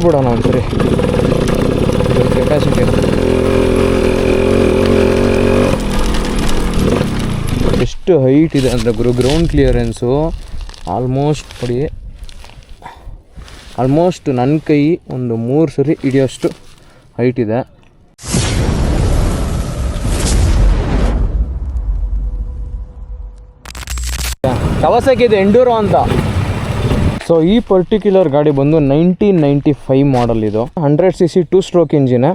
ನೋಡ್ಬಿಡೋಣ ಒಂದ್ಸರಿ ಕೆಪಾಸಿಟಿ. ಎಷ್ಟು ಹೈಟ್ ಇದೆ ಅಂದರೆ ಗ್ರೌಂಡ್ ಕ್ಲಿಯರೆನ್ಸು ಆಲ್ಮೋಸ್ಟ್ ನನ್ನ ಕೈ ಒಂದು 3 ಸರಿ ಹಿಡಿಯೋಷ್ಟು ಹೈಟ್ ಇದೆ. ಕವಾಸಾಕಿ ಇದು ಎಂಡೂರೋ ಅಂತ. ಸೊ ಈ ಪರ್ಟಿಕ್ಯುಲರ್ ಗಾಡಿ ಬಂದು 1995 ಮಾಡಲ್. ಇದು 100cc 2 ಸ್ಟ್ರೋಕ್ ಇಂಜಿನ್.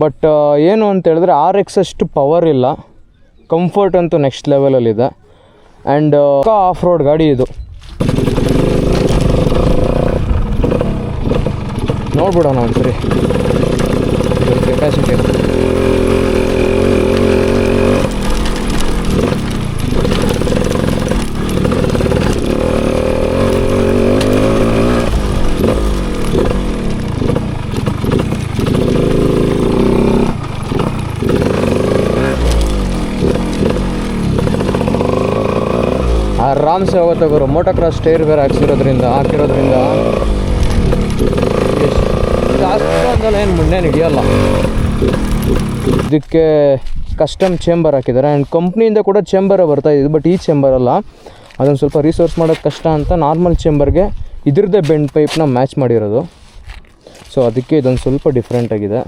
ಬಟ್ ಏನು ಅಂತ ಹೇಳಿದ್ರೆ RX ಅಷ್ಟು ಪವರ್ ಇಲ್ಲ, ಕಂಫರ್ಟ್ ಅಂತೂ ನೆಕ್ಸ್ಟ್ ಲೆವೆಲಲ್ಲಿದೆ. ಆ್ಯಂಡ್ ಆಫ್ ರೋಡ್ ಗಾಡಿ ಇದು. ನೋಡ್ಬಿಡೋಣ ಒಂದ್ಸರಿ ಕೆಪಾಸಿಟಿ. ಆರಾಮ್ಸೆ ಹೋಗುತ್ತೆ ಗುರು. ಮೋಟೋ ಕ್ರಾಸ್ ಟೈರ್ ಬೇರೆ ಹಾಕಿರೋದ್ರಿಂದ ಅಷ್ಟೊಂದಲ್ಲ ಏನು ಮುನ್ನೇನು ಹಿಡಿಯೋಲ್ಲ. ಇದಕ್ಕೆ ಕಸ್ಟಮ್ ಚೇಂಬರ್ ಹಾಕಿದ್ದಾರೆ. ಆ್ಯಂಡ್ ಕಂಪ್ನಿಯಿಂದ ಕೂಡ ಚೇಂಬರೇ ಬರ್ತಾಯಿದ್ದು, ಬಟ್ ಈ ಚೇಂಬರ್ ಅಲ್ಲ. ಅದನ್ನು ಸ್ವಲ್ಪ ರಿಸೋರ್ಸ್ ಮಾಡೋದು ಕಷ್ಟ ಅಂತ ನಾರ್ಮಲ್ ಚೇಂಬರ್ಗೆ ಇದ್ರದ್ದೇ ಬೆಂಡ್ ಪೈಪ್ನ ಮ್ಯಾಚ್ ಮಾಡಿರೋದು. ಸೊ ಅದಕ್ಕೆ ಇದೊಂದು ಸ್ವಲ್ಪ ಡಿಫ್ರೆಂಟ್ ಆಗಿದೆ,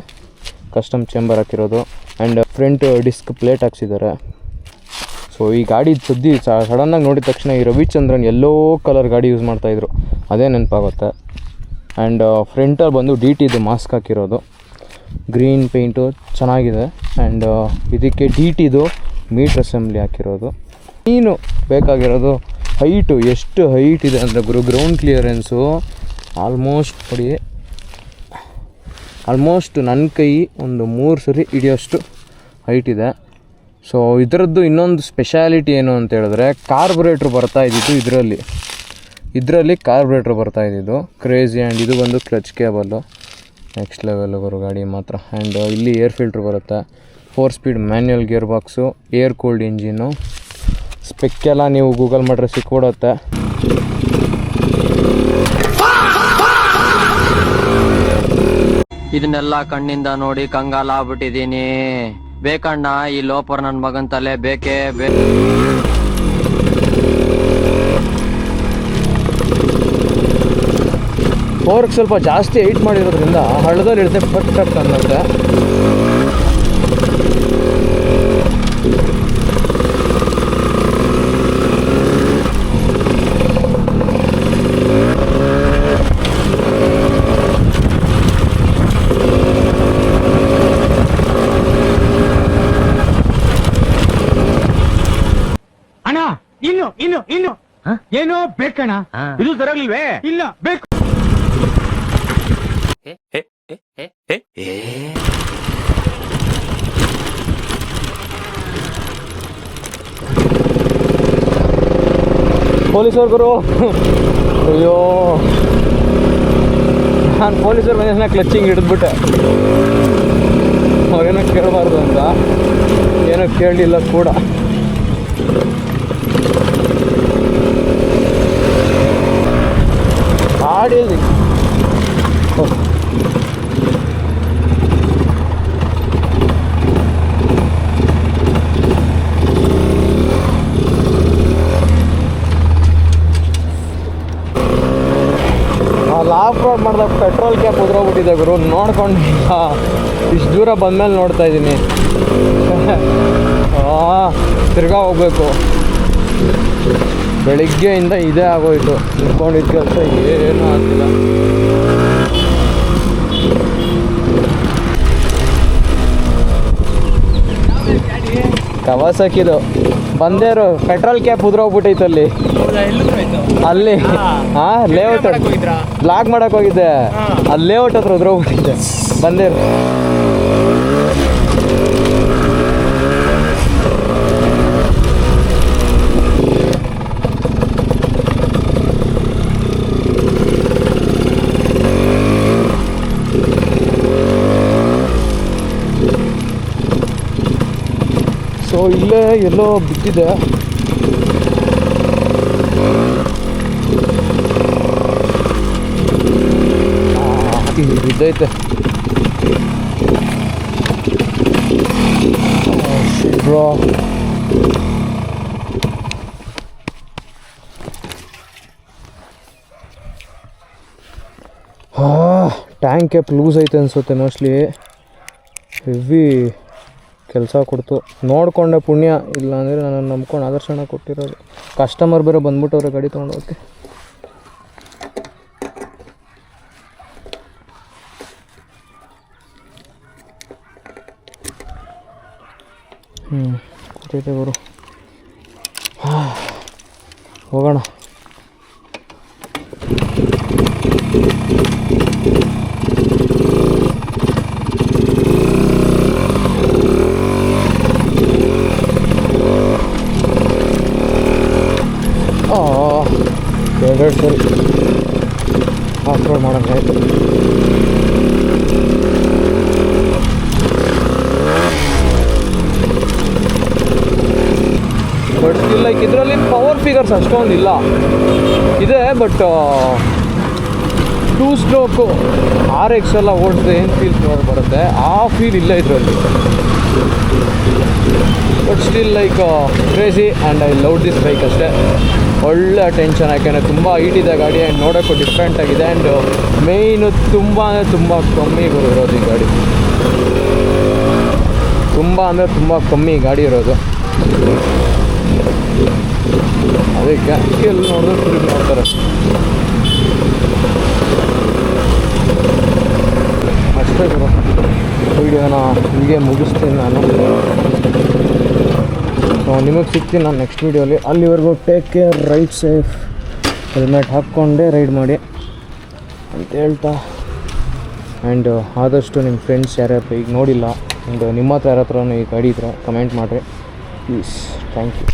ಕಸ್ಟಮ್ ಚೇಂಬರ್ ಹಾಕಿರೋದು. ಆ್ಯಂಡ್ ಫ್ರಂಟ್ ಡಿಸ್ಕ್ ಪ್ಲೇಟ್ ಹಾಕ್ಸಿದ್ದಾರೆ. ಸೊ ಈ ಗಾಡಿ ಸಡನ್ನಾಗಿ ನೋಡಿದ ತಕ್ಷಣ ಈ ರವಿಚಂದ್ರನ್ ಎಲ್ಲೋ ಕಲರ್ ಗಾಡಿ ಯೂಸ್ ಮಾಡ್ತಾಯಿದ್ರು, ಅದೇ ನೆನಪಾಗುತ್ತೆ. ಆ್ಯಂಡ್ ಫ್ರಂಟಲ್ಲಿ ಬಂದು DTದು ಮಾಸ್ಕ್ ಹಾಕಿರೋದು, ಗ್ರೀನ್ ಪೇಂಟು ಚೆನ್ನಾಗಿದೆ. ಆ್ಯಂಡ್ ಇದಕ್ಕೆ DTದು ಮೀಟ್ರ್ ಅಸೆಂಬ್ಲಿ ಹಾಕಿರೋದು. ನೀನು ಬೇಕಾಗಿರೋದು ಹೈಟು, ಎಷ್ಟು ಹೈಟ್ ಇದೆ ಅಂದರೆ ಗ್ರೌಂಡ್ ಕ್ಲಿಯರೆನ್ಸು ಆಲ್ಮೋಸ್ಟ್ ನನ್ನ ಕೈ ಒಂದು 3 ಸರಿ ಹಿಡಿಯೋಷ್ಟು ಹೈಟ್ ಇದೆ. ಸೊ ಇದರದ್ದು ಇನ್ನೊಂದು ಸ್ಪೆಷಾಲಿಟಿ ಏನು ಅಂತ ಹೇಳಿದ್ರೆ ಕಾರ್ಬೊರೇಟ್ರ್ ಬರ್ತಾ ಇದ್ದಿದ್ದು ಇದರಲ್ಲಿ ಕಾರ್ಬೊರೇಟ್ರ್ ಬರ್ತಾ ಇದ್ದಿದ್ದು ಕ್ರೇಜಿ. ಆ್ಯಂಡ್ ಇದು ಬಂದು ಕ್ಲಚ್ ಕೇಬಲ್ಲು, ನೆಕ್ಸ್ಟ್ ಲೆವೆಲ್ ಬರೋ ಗಾಡಿ ಮಾತ್ರ. ಆ್ಯಂಡ್ ಇಲ್ಲಿ ಏರ್ ಫಿಲ್ಟ್ರ್ ಬರುತ್ತೆ, 4 speed manual gear box, air cooled engine. ಸ್ಪೆಕ್ಕೆಲ್ಲ ನೀವು ಗೂಗಲ್ ಮಾಡಿದ್ರೆ ಸಿಕ್ಬಿಡುತ್ತೆ. ಇದನ್ನೆಲ್ಲ ಕಣ್ಣಿಂದ ನೋಡಿ ಕಂಗಾಲ ಆಗ್ಬಿಟ್ಟಿದೀನಿ. ಬೇಕಣ್ಣ ಈ ಲೋಪರ್ ನನ್ನ ಮಗನ್ ತಲೆ ಬೇಕೇ ಬೇಕು. ಫೋರ್ಕ್ ಸ್ವಲ್ಪ ಜಾಸ್ತಿ ಹೈಟ್ ಮಾಡಿರೋದ್ರಿಂದ ಹಳ್ಳದಲ್ಲಿ ಇರುತ್ತೆ, ಫಟ್ ಅನ್ನತ್ತೆ. ಇನ್ನು ಏನೋ ಬೇಕಣ್ಣ, ಇದು ಸರಿಯಾಗ್ಲಿಲ್ವೇ? ಇಲ್ಲ ಬೇಕು. ಪೊಲೀಸವ್ರು ಗುರು, ಅಯ್ಯೋ ನಾನು ಪೊಲೀಸರು ಬಂದ ಕ್ಲಚ್ಚಿಂಗ್ ಹಿಡಿದ್ಬಿಟ್ಟೆ. ಏನೋ ಕೇಳಬಾರ್ದು ಅಂತ, ಏನೋ ಕೇಳಲಿಲ್ಲ ಕೂಡ. ಆಡಿಯಲ್ಲಿ ಆಫ್ ರೋಡ್ ಮಾಡಿದಾಗ ಪೆಟ್ರೋಲ್ ಕ್ಯಾಪ್ ಉದ್ರೋಗ್ಬಿಟ್ಟಿದೆ ಗುರು. ನೋಡ್ಕೊಂಡು ಇಷ್ಟು ದೂರ ಬಂದಮೇಲೆ ನೋಡ್ತಾ ಇದ್ದೀನಿ. ತಿರ್ಗಾ ಹೋಗ್ಬೇಕು. ಬೆಳಿಗ್ಗೆಯಿಂದ ಇದೇ ಆಗೋಯ್ತು, ನಿಂತ್ಕೊಂಡಿದ್ದ ಕೆಲಸ ಏನೂ ಆಗ್ತಿಲ್ಲ. ಕವಾಸಾಕಿದು ಬಂದೇರು ಪೆಟ್ರೋಲ್ ಕ್ಯಾಪ್ ಉದ್ರೋಗ್ಬಿಟ್ಟೈತೆ ಅಲ್ಲಿ ಲೇಔಟ್ ಬ್ಲಾಕ್ ಮಾಡಕ್ ಹೋಗಿದ್ದೆ, ಅಲ್ಲಿ ಲೇಔಟ್ ಹತ್ರ ಉದ್ರೋಗ್ಬಿಟ್ಟಿದ್ದೆ ಬಂದೇರು. ಸೊ ಇಲ್ಲೇ ಎಲ್ಲೋ ಬಿದ್ದಿದೆ. ಬಿದ್ದೈತೆ. ಬ್ರೋ ಟ್ಯಾಂಕ್ ಕ್ಯಾಪ್ ಲೂಸ್ ಐತೆ ಅನಿಸುತ್ತೆ ಮೋಸ್ಟ್ಲಿ. ಹೆವಿ ಕೆಲಸ ಕೊಡ್ತು. ನೋಡಿಕೊಂಡೆ ಪುಣ್ಯ, ಇಲ್ಲ ಅಂದರೆ ನಾನು ನಂಬ್ಕೊಂಡು ಆದರ್ಶನ ಕೊಟ್ಟಿರೋದು. ಕಸ್ಟಮರ್ ಬೇರೆ ಬಂದ್ಬಿಟ್ಟವ್ರೆ ಗಾಡಿ ತೊಗೊಂಡೋಗಿ. ಗೊತ್ತೈತೆ ಗುರು, ಹೋಗೋಣ. ಎರಡು ಸರಿ ಆಫ್ ರೋಡ್ ಮಾಡೋಕ್ಕಾಯ್ತು. ಬಟ್ ಸ್ಟಿಲ್ ಲೈಕ್ ಇದರಲ್ಲಿ ಪವರ್ ಫಿಗರ್ಸ್ ಅಷ್ಟೊಂದಿಲ್ಲ ಇದೆ. ಬಟ್ 2 ಸ್ಟ್ರೋಕು RX ಎಲ್ಲ ಓಡಿಸಿದ್ರೆ ಏನು ಫೀಲ್ ಬರುತ್ತೆ ಆ ಫೀಲ್ ಇಲ್ಲ ಇದರಲ್ಲಿ. But still like crazy and I love this bike ಅಷ್ಟೇ. ಒಳ್ಳೆ ಟೆನ್ಷನ್, ಯಾಕೆಂದರೆ ತುಂಬ ಹೀಟ್ ಇದೆ ಗಾಡಿ ಆ್ಯಂಡ್ ನೋಡೋಕ್ಕೂ ಡಿಫ್ರೆಂಟ್ ಆಗಿದೆ. ಆ್ಯಂಡ್ ಮೇಯ್ನು ತುಂಬ ಅಂದರೆ ತುಂಬ ಕಮ್ಮಿ ಇರೋದು ಈ ಗಾಡಿ. ತುಂಬ ಅಂದರೆ ತುಂಬ ಕಮ್ಮಿ ಗಾಡಿ ಇರೋದು. ಅದಕ್ಕೆ ಎಲ್ಲಿ ನೋಡಿದ್ರೆ ತಿರುಗಿ ನೋಡ್ತಾರೆ ಅಷ್ಟೇ ಗುರು. ವೀಡಿಯೋನ ಹೀಗೆ ಮುಗಿಸ್ತೀನಿ ನಾನು. ಸೊ ನಿಮಗೆ ಸಿಗ್ತೀನಿ ನಾನು ನೆಕ್ಸ್ಟ್ ವೀಡಿಯೋಲಿ. ಅಲ್ಲಿವರೆಗೂ take care, ride safe, helmet ಹಾಕ್ಕೊಂಡೇ ರೈಡ್ ಮಾಡಿ ಅಂತ ಹೇಳ್ತಾ. ಆ್ಯಂಡ್ ಆದಷ್ಟು ನಿಮ್ಮ ಫ್ರೆಂಡ್ಸ್ ಯಾರ್ಯಾರು ಈಗ ನೋಡಿಲ್ಲ ಆ್ಯಂಡ್ ನಿಮ್ಮ ಹತ್ರ ಯಾರ ಹತ್ರನೂ ಈ ಗಾಡಿ ಇದ್ದರೆ ಕಮೆಂಟ್ ಮಾಡಿರಿ ಪ್ಲೀಸ್. Thank you.